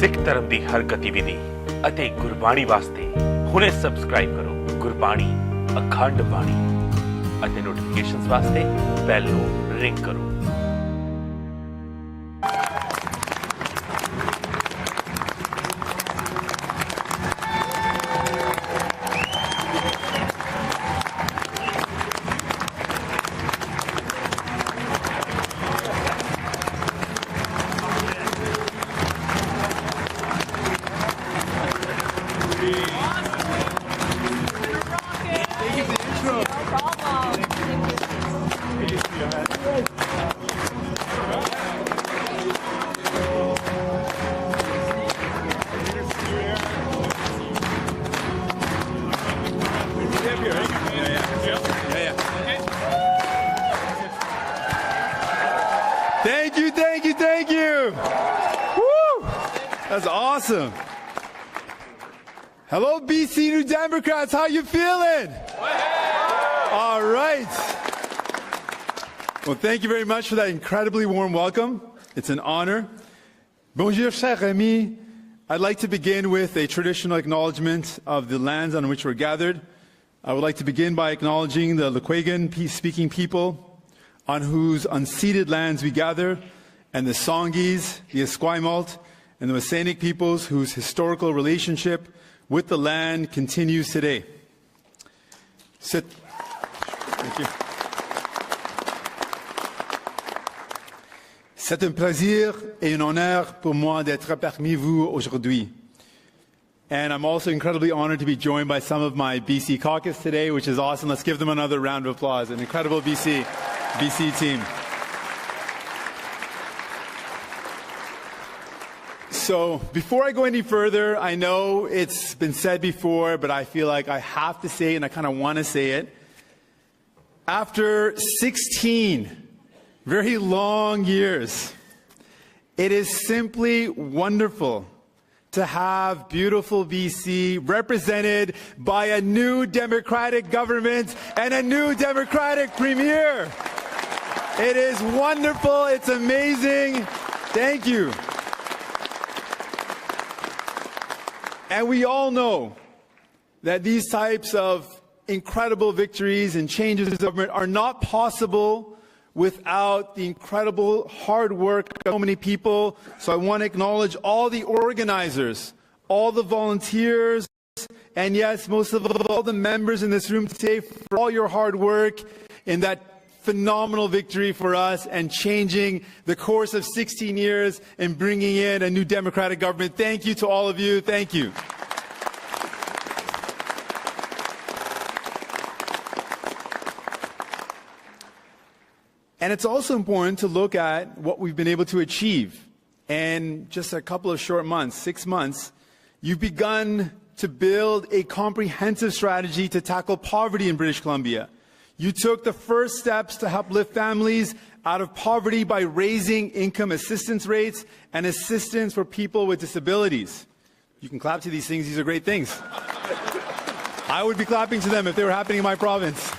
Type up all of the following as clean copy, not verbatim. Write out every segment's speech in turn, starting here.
ਸਿੱਖ ਧਰਮ ਦੀ ਹਰ ਗਤੀਵਿਧੀ ਅਤੇ ਗੁਰਬਾਣੀ ਵਾਸਤੇ ਹੁਣੇ ਸਬਸਕ੍ਰਾਈਬ ਕਰੋ ਗੁਰਬਾਣੀ ਅਖੰਡ ਬਾਣੀ ਅਤੇ ਨੋਟੀਫਿਕੇਸ਼ਨਸ ਵਾਸਤੇ ਬੈਲ ਨੂੰ ਰਿੰਗ ਕਰੋ। Thank you. Woo! That's awesome. Hello, BC New Democrats. How you feeling? All right. Well, thank you very much for that incredibly warm welcome. It's an honor. Bonjour, chers amis. I'd like to begin with a traditional acknowledgement of the lands on which we're gathered. I would like to begin by acknowledging the Lekwungen speaking people on whose unceded lands we gather, and the Songhees, the Esquimalt, and the Mosaic peoples whose historical relationship with the land continues today. Thank you. C'est un plaisir et un honneur pour moi d'être parmi vous aujourd'hui. And I'm also incredibly honored to be joined by some of my BC caucus today, which is awesome. Let's give them another round of applause. An incredible BC team. So before I go any further, I know it's been said before, but I feel like I have to say it, and I kind of want to say it. After 16 very long years, it is simply wonderful to have beautiful BC represented by a new democratic government and a new democratic premier. It is wonderful. It's amazing. Thank you. And we all know that these types of incredible victories and changes in government are not possible without the incredible hard work of so many people. So I want to acknowledge all the organizers, all the volunteers, and yes, most of all the members in this room today for all your hard work in that phenomenal victory for us and changing the course of 16 years and bringing in a new democratic government. Thank you to all of you. Thank you. And it's also important to look at what we've been able to achieve. And just a couple of short months, 6 months, you've begun to build a comprehensive strategy to tackle poverty in British Columbia. You took the first steps to help lift families out of poverty by raising income assistance rates and assistance for people with disabilities. You can clap to these things. These are great things. I would be clapping to them if they were happening in my province.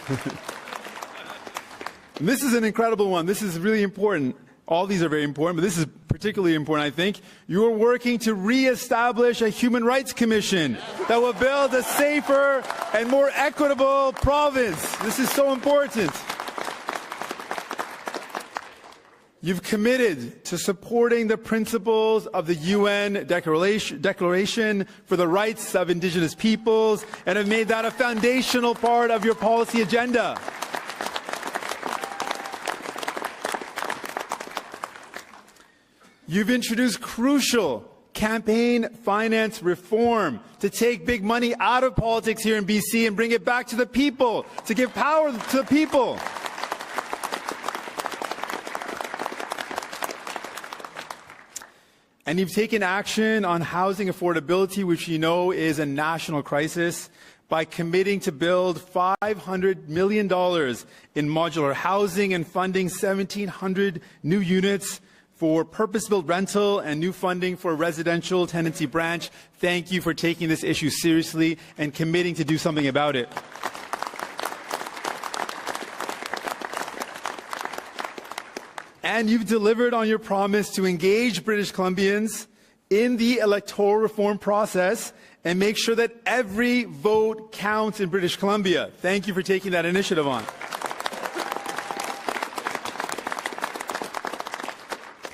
And this is an incredible one. This is really important. All these are very important, but this is particularly important, I think. You are working to re-establish a human rights commission that will build a safer and more equitable province. This is so important. You've committed to supporting the principles of the UN Declaration for the Rights of Indigenous Peoples and have made that a foundational part of your policy agenda. You've introduced crucial campaign finance reform to take big money out of politics here in BC and bring it back to the people, to give power to the people. And you've taken action on housing affordability, which you know is a national crisis, by committing to build $500 million in modular housing and funding 1,700 new units for purpose-built rental and new funding for a residential tenancy branch. Thank you for taking this issue seriously and committing to do something about it. And you've delivered on your promise to engage British Columbians in the electoral reform process and make sure that every vote counts in British Columbia. Thank you for taking that initiative on.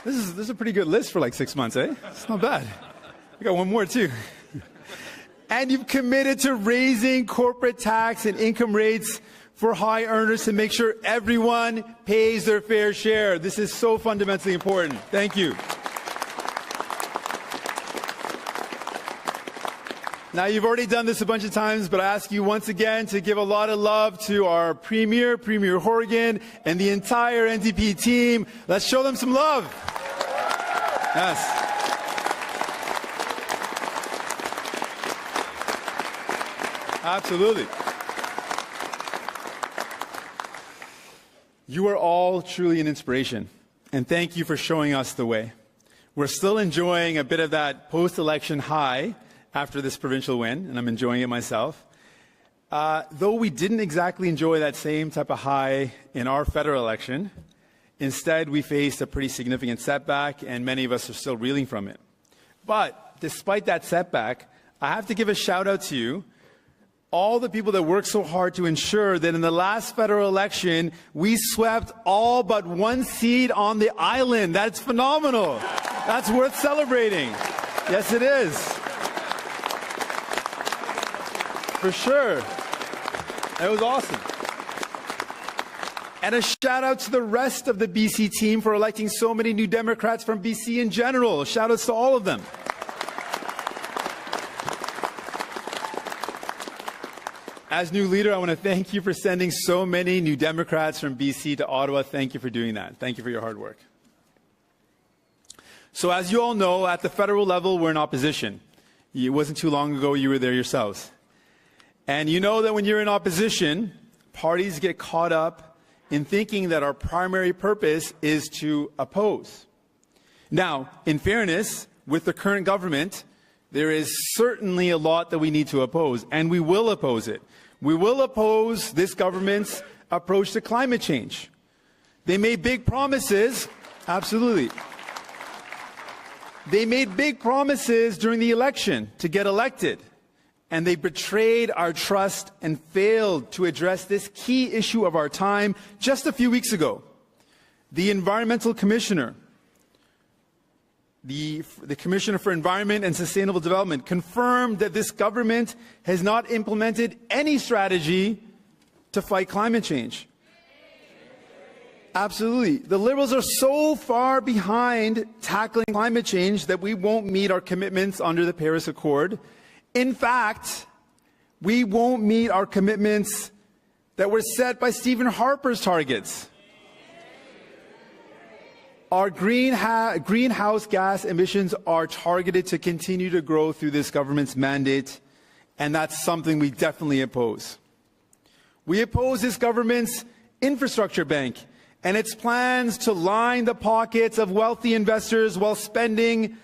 This is a pretty good list for like 6 months, eh? It's not bad. We got one more too. And you've committed to raising corporate tax and income rates for high earners to make sure everyone pays their fair share. This is so fundamentally important. Thank you. Now, you've already done this a bunch of times, but I ask you once again to give a lot of love to our Premier, Premier Horgan, and the entire NDP team. Let's show them some love. Yes. Absolutely. You are all truly an inspiration, and thank you for showing us the way. We're still enjoying a bit of that post-election high after this provincial win, and I'm enjoying it myself. Though we didn't exactly enjoy that same type of high in our federal election, instead we faced a pretty significant setback, and many of us are still reeling from it. But despite that setback, I have to give a shout out to you, all the people that worked so hard to ensure that in the last federal election, we swept all but one seat on the island. That's phenomenal. That's worth celebrating. Yes, it is. For sure. That was awesome. And a shout out to the rest of the BC team for electing so many new Democrats from BC in general. Shout outs to all of them. As new leader, I want to thank you for sending so many new Democrats from BC to Ottawa. Thank you for doing that. Thank you for your hard work. So as you all know, at the federal level, we're in opposition. It wasn't too long ago you were there yourselves. And you know that when you're in opposition, parties get caught up in thinking that our primary purpose is to oppose. Now, in fairness, with the current government, there is certainly a lot that we need to oppose, and we will oppose it. We will oppose this government's approach to climate change. They made big promises, absolutely. They made big promises during the election to get elected, and they betrayed our trust and failed to address this key issue of our time just a few weeks ago. The Environmental Commissioner, the Commissioner for Environment and Sustainable Development, confirmed that this government has not implemented any strategy to fight climate change. Absolutely. The Liberals are so far behind tackling climate change that we won't meet our commitments under the Paris Accord. In fact, we won't meet our commitments that were set by Stephen Harper's targets. Our greenhouse gas emissions are targeted to continue to grow through this government's mandate, and that's something we definitely oppose. We oppose this government's infrastructure bank and its plans to line the pockets of wealthy investors while spending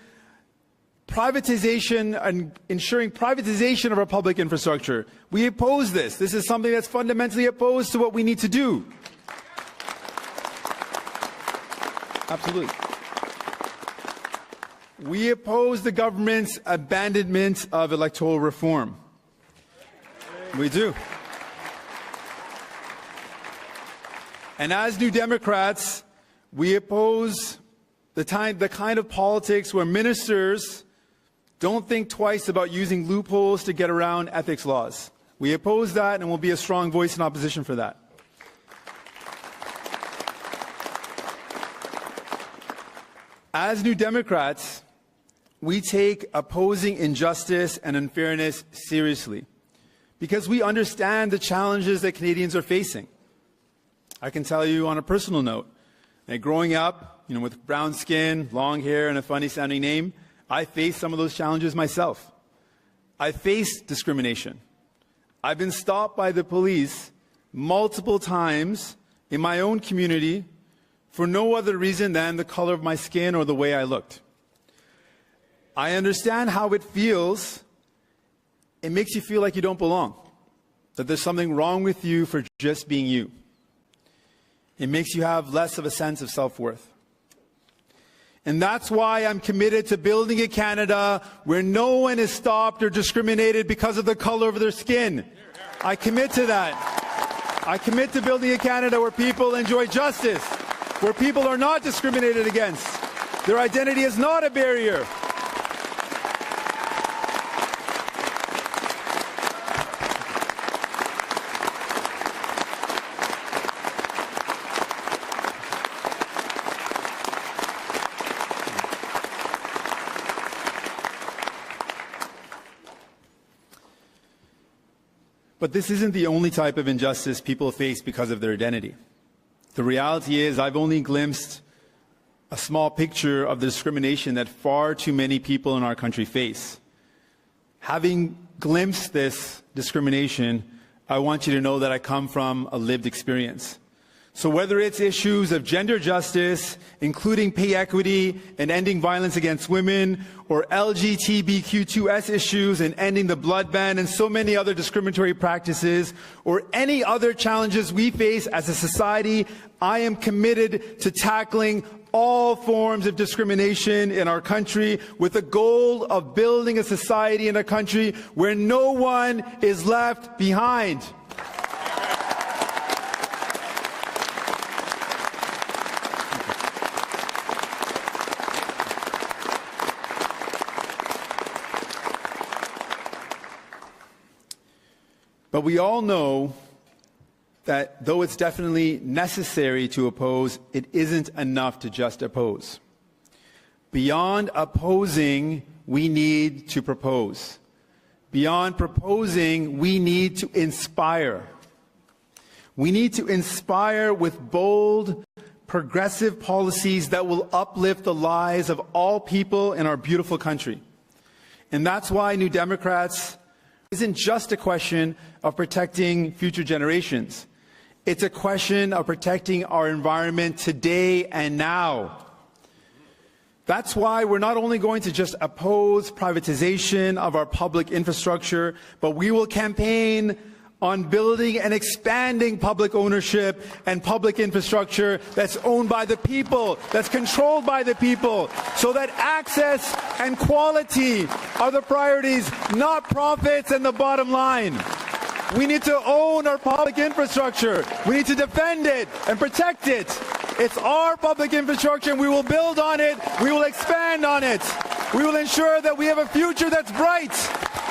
privatization and ensuring privatization of our public infrastructure. We oppose this. This is something that's fundamentally opposed to what we need to do. Absolutely. We oppose the government's abandonment of electoral reform. We do. And as New Democrats, we oppose the kind of politics where ministers don't think twice about using loopholes to get around ethics laws. We oppose that, and will be a strong voice in opposition for that. As New Democrats, we take opposing injustice and unfairness seriously because we understand the challenges that Canadians are facing. I can tell you on a personal note that growing up, with brown skin, long hair, and a funny-sounding name, I faced some of those challenges myself. I faced discrimination. I've been stopped by the police multiple times in my own community for no other reason than the color of my skin or the way I looked. I understand how it feels. It makes you feel like you don't belong, that there's something wrong with you for just being you. It makes you have less of a sense of self-worth. And that's why I'm committed to building a Canada where no one is stopped or discriminated because of the color of their skin. I commit to that. I commit to building a Canada where people enjoy justice, where people are not discriminated against. Their identity is not a barrier. But this isn't the only type of injustice people face because of their identity. The reality is, I've only glimpsed a small picture of the discrimination that far too many people in our country face. Having glimpsed this discrimination, I want you to know that I come from a lived experience. So whether it's issues of gender justice, including pay equity and ending violence against women, or LGBTQ2S issues and ending the blood ban and so many other discriminatory practices, or any other challenges we face as a society, I am committed to tackling all forms of discrimination in our country with the goal of building a society and a country where no one is left behind. But we all know that though it's definitely necessary to oppose, it isn't enough to just oppose. Beyond opposing, we need to propose. Beyond proposing, we need to inspire. We need to inspire with bold, progressive policies that will uplift the lives of all people in our beautiful country. And that's why New Democrats isn't just a question of protecting future generations. It's a question of protecting our environment today and now. That's why we're not only going to just oppose privatization of our public infrastructure, but we will campaign on building and expanding public ownership and public infrastructure that's owned by the people, that's controlled by the people, so that access and quality are the priorities, not profits and the bottom line. We need to own our public infrastructure. We need to defend it and protect it. It's our public infrastructure and we will build on it. We will expand on it. We will ensure that we have a future that's bright,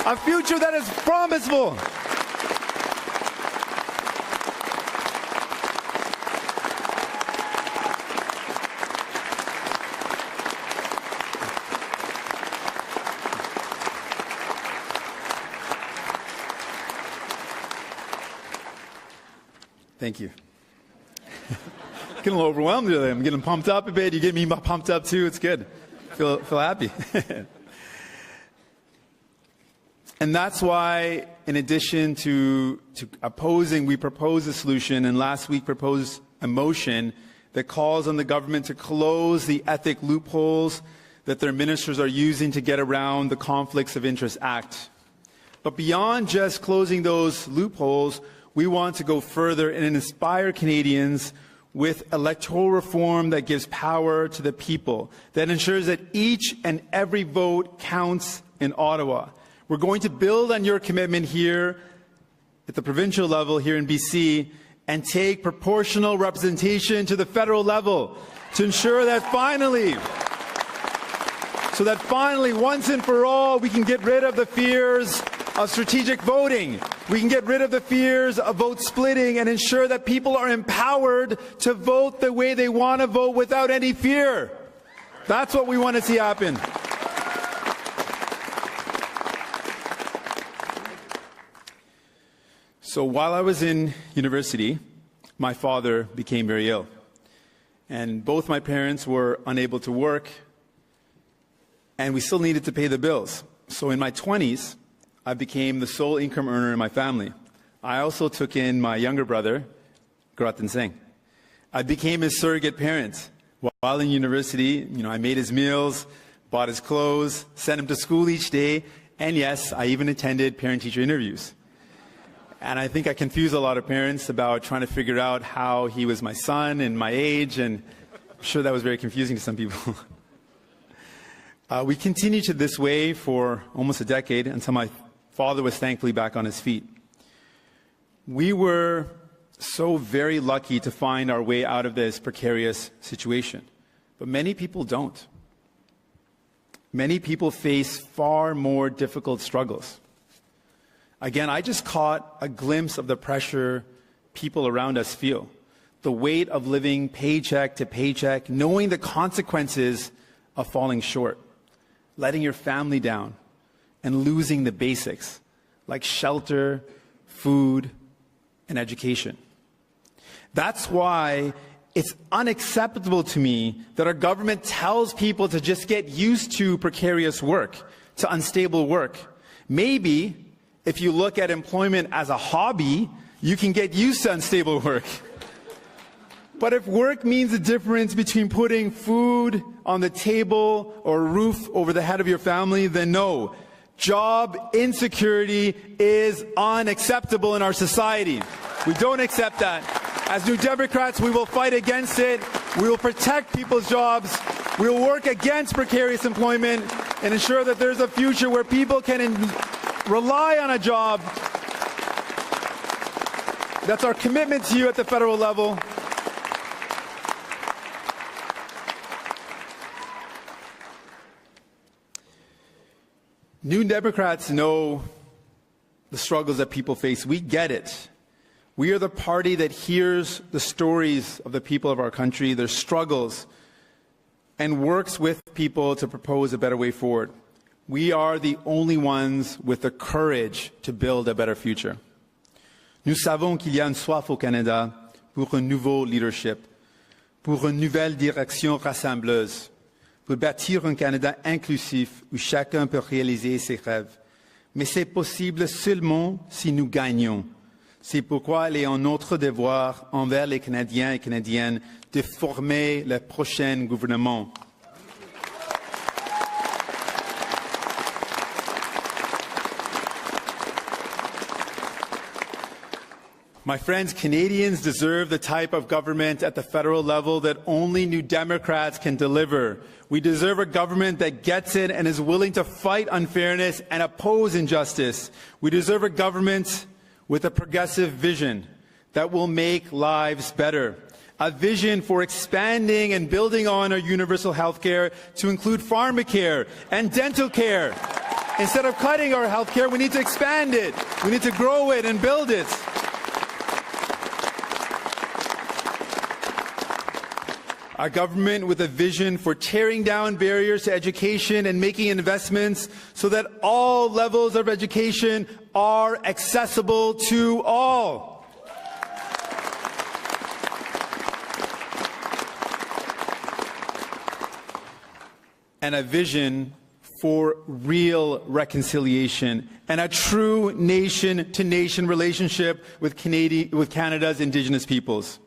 a future that is promiseful. Thank you. Getting a little overwhelmed today. I'm getting pumped up a bit. You get me pumped up too. It's good. Feel happy. And that's why, in addition to opposing, we propose a solution, and last week proposed a motion that calls on the government to close the ethic loopholes that their ministers are using to get around the Conflicts of Interest Act. But beyond just closing those loopholes, we want to go further and inspire Canadians with electoral reform that gives power to the people, that ensures that each and every vote counts in Ottawa. We're going to build on your commitment here at the provincial level here in BC and take proportional representation to the federal level to ensure that finally, once and for all, we can get rid of the fears of strategic voting. We can get rid of the fears of vote splitting and ensure that people are empowered to vote the way they want to vote without any fear. That's what we want to see happen. So while I was in university, my father became very ill. And both my parents were unable to work, and we still needed to pay the bills. So in my 20s, I became the sole income earner in my family. I also took in my younger brother, Gurbani Singh. I became his surrogate parent. While in university, I made his meals, bought his clothes, sent him to school each day, and yes, I even attended parent-teacher interviews. And I think I confused a lot of parents about trying to figure out how he was my son and my age, and I'm sure that was very confusing to some people. We continued to this way for almost a decade until my father was thankfully back on his feet. We were so very lucky to find our way out of this precarious situation, but many people don't. Many people face far more difficult struggles. Again, I just caught a glimpse of the pressure people around us feel. The weight of living paycheck to paycheck, knowing the consequences of falling short, letting your family down, and losing the basics like shelter, food, and education. That's why it's unacceptable to me that our government tells people to just get used to precarious work, to unstable work. Maybe if you look at employment as a hobby, you can get used to unstable work. But if work means the difference between putting food on the table or a roof over the head of your family, then no. Job insecurity is unacceptable in our society. We don't accept that. As New Democrats, we will fight against it. We will protect people's jobs. We will work against precarious employment and ensure that there's a future where people can rely on a job. That's our commitment to you at the federal level. New Democrats know the struggles that people face. We get it. We are the party that hears the stories of the people of our country, their struggles, and works with people to propose a better way forward. We are the only ones with the courage to build a better future. Nous savons qu'il y a une soif au Canada pour un nouveau leadership, pour une nouvelle direction rassembleuse, pour bâtir un Canada inclusif où chacun peut réaliser ses rêves. Mais c'est possible seulement si nous gagnons. C'est pourquoi il est en notre devoir envers les Canadiens et Canadiennes de former le prochain gouvernement. My friends, Canadians deserve the type of government at the federal level that only New Democrats can deliver. We deserve a government that gets it and is willing to fight unfairness and oppose injustice. We deserve a government with a progressive vision that will make lives better. A vision for expanding and building on our universal health care to include pharmacare and dental care. Instead of cutting our health care, we need to expand it. We need to grow it and build it. A government with a vision for tearing down barriers to education and making investments so that all levels of education are accessible to all. And a vision for real reconciliation and a true nation-to-nation relationship with Canada's Indigenous peoples.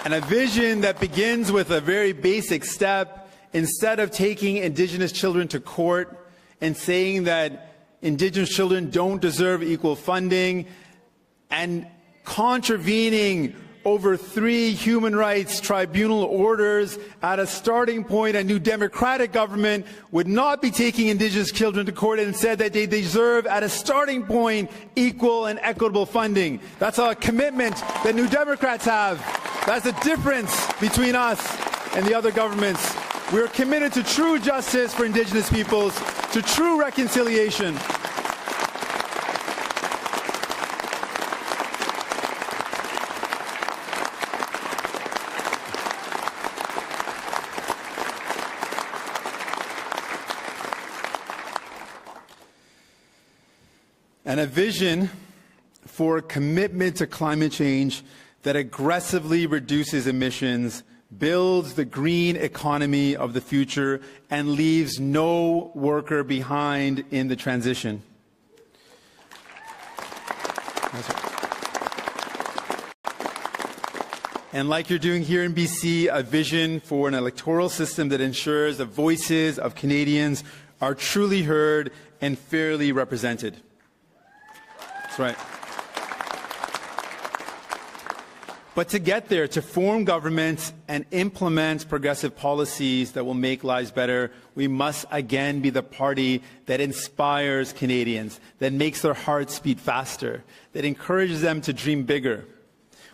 And a vision that begins with a very basic step. Instead of taking Indigenous children to court and saying that Indigenous children don't deserve equal funding and contravening over 3 human rights tribunal orders at a starting point, a new Democratic government would not be taking Indigenous children to court and said that they deserve at a starting point equal and equitable funding. That's a commitment that New Democrats have. That's the difference between us and the other governments. We are committed to true justice for Indigenous peoples, to true reconciliation. And a vision for a commitment to climate change that aggressively reduces emissions, builds the green economy of the future, and leaves no worker behind in the transition. And like you're doing here in BC, a vision for an electoral system that ensures the voices of Canadians are truly heard and fairly represented. That's right. But to get there, to form governments and implement progressive policies that will make lives better, we must again be the party that inspires Canadians, that makes their hearts beat faster, that encourages them to dream bigger.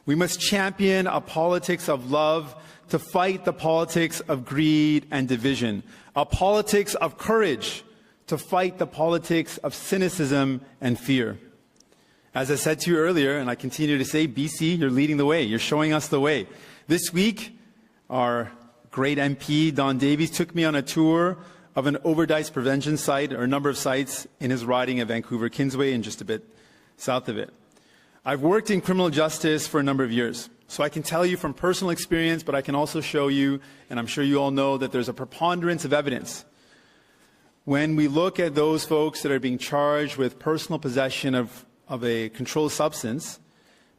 We must champion a politics of love to fight the politics of greed and division, a politics of courage to fight the politics of cynicism and fear. As I said to you earlier, and I continue to say, BC, you're leading the way. You're showing us the way. This week, our great MP, Don Davies, took me on a tour of an overdose prevention site, or a number of sites in his riding of Vancouver Kingsway and just a bit south of it. I've worked in criminal justice for a number of years, so I can tell you from personal experience, but I can also show you, and I'm sure you all know, that there's a preponderance of evidence. When we look at those folks that are being charged with personal possession of a controlled substance,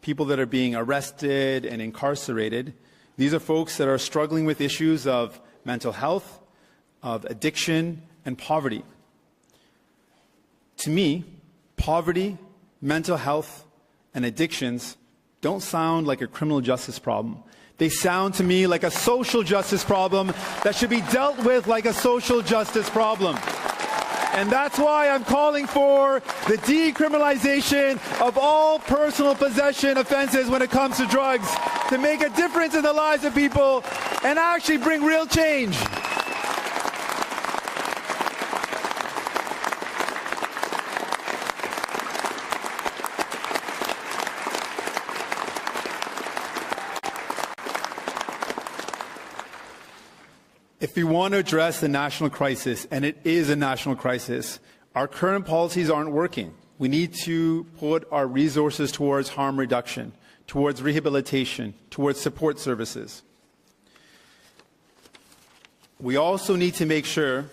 people that are being arrested and incarcerated, these are folks that are struggling with issues of mental health, of addiction, and poverty. To me, poverty, mental health, and addictions don't sound like a criminal justice problem. They sound to me like a social justice problem that should be dealt with like a social justice problem. And that's why I'm calling for the decriminalization of all personal possession offenses when it comes to drugs, to make a difference in the lives of people and actually bring real change. If we want to address the national crisis, and it is a national crisis, our current policies aren't working. We need to put our resources towards harm reduction, towards rehabilitation, towards support services. We also need to make sure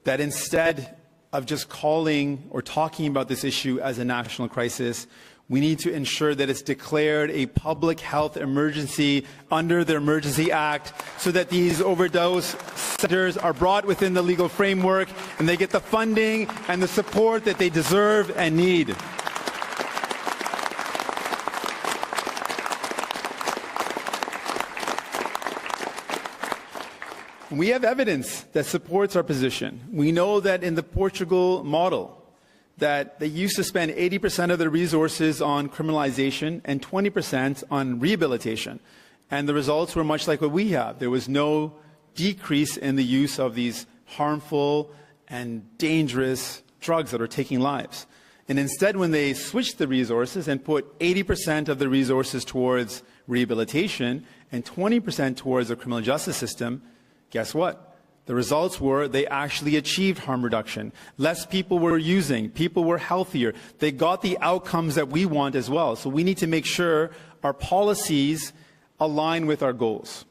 that instead of just calling or talking about this issue as a national crisis, we need to ensure that it's declared a public health emergency under the Emergency Act so that these overdose centers are brought within the legal framework and they get the funding and the support that they deserve and need. We have evidence that supports our position. We know that in the Portugal model, that they used to spend 80% of their resources on criminalization and 20% on rehabilitation. And the results were much like what we have. There was no decrease in the use of these harmful and dangerous drugs that are taking lives. And instead, when they switched the resources and put 80% of the resources towards rehabilitation and 20% towards the criminal justice system, guess what? The results were they actually achieved harm reduction. Less people were using. People were healthier. They got the outcomes that we want as well. So we need to make sure our policies align with our goals.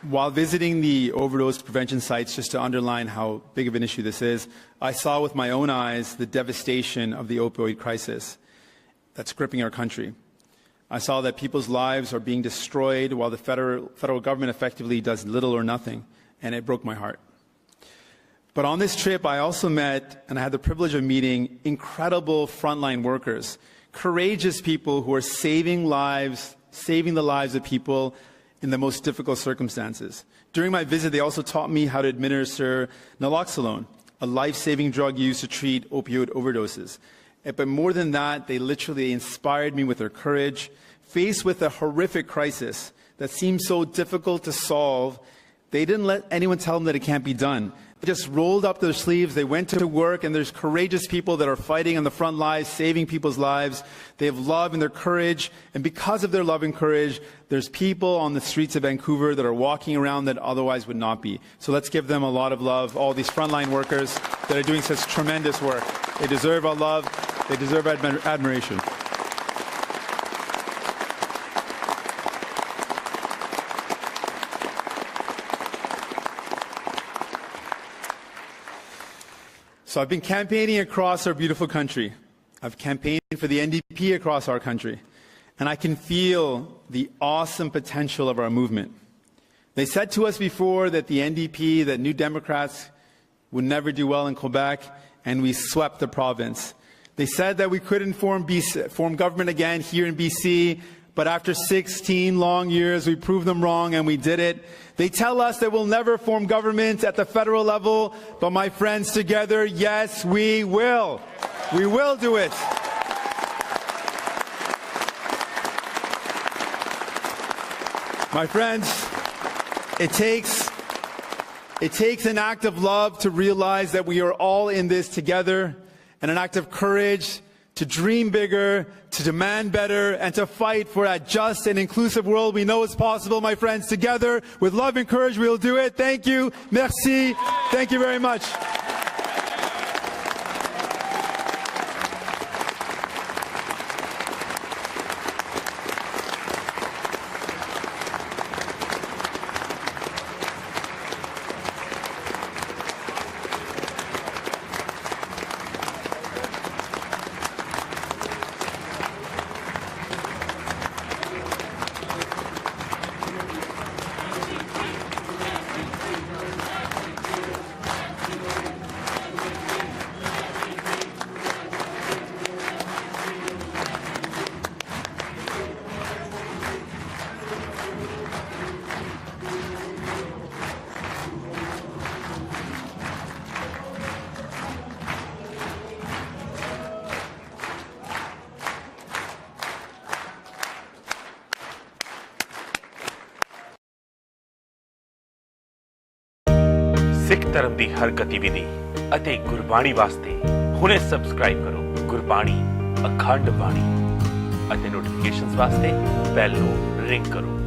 While visiting the overdose prevention sites, just to underline how big of an issue this is, I saw with my own eyes the devastation of the opioid crisis that's gripping our country. I saw that people's lives are being destroyed while the federal government effectively does little or nothing, and it broke my heart. But on this trip, I also met, and I had the privilege of meeting, incredible frontline workers, courageous people who are saving lives, saving the lives of people in the most difficult circumstances. During my visit, they also taught me how to administer naloxone, a life-saving drug used to treat opioid overdoses. But more than that, they literally inspired me with their courage. Faced with a horrific crisis that seemed so difficult to solve, they didn't let anyone tell them that it can't be done. They just rolled up their sleeves, they went to work, and there's courageous people that are fighting on the front lines, saving people's lives. They have love and their courage, and because of their love and courage, there's people on the streets of Vancouver that are walking around that otherwise would not be. So let's give them a lot of love, all these frontline workers that are doing such tremendous work. They deserve our love, they deserve admiration. So I've been campaigning across our beautiful country. I've campaigned for the NDP across our country. And I can feel the awesome potential of our movement. They said to us before that the NDP, that New Democrats, would never do well in Quebec, and we swept the province. They said that we couldn't form government again here in BC, but after 16 long years, we proved them wrong and we did it. They tell us that we'll never form government at the federal level, but my friends, together, yes, we will. We will do it. My friends, it takes an act of love to realize that we are all in this together, and an act of courage to dream bigger, to demand better, and to fight for a just and inclusive world. We know it's possible, my friends. Together, with love and courage, we'll do it. Thank you. Merci. Thank you very much. ਸਿੱਖ ਧਰਮ ਦੀ ਹਰ ਗਤੀਵਿਧੀ ਅਤੇ ਗੁਰਬਾਣੀ ਵਾਸਤੇ ਹੁਣੇ subscribe ਕਰੋ ਗੁਰਬਾਣੀ ਅਖੰਡ ਬਾਣੀ ਅਤੇ notifications ਵਾਸਤੇ ਬੈਲ ਨੂੰ ਰਿੰਗ ਕਰੋ।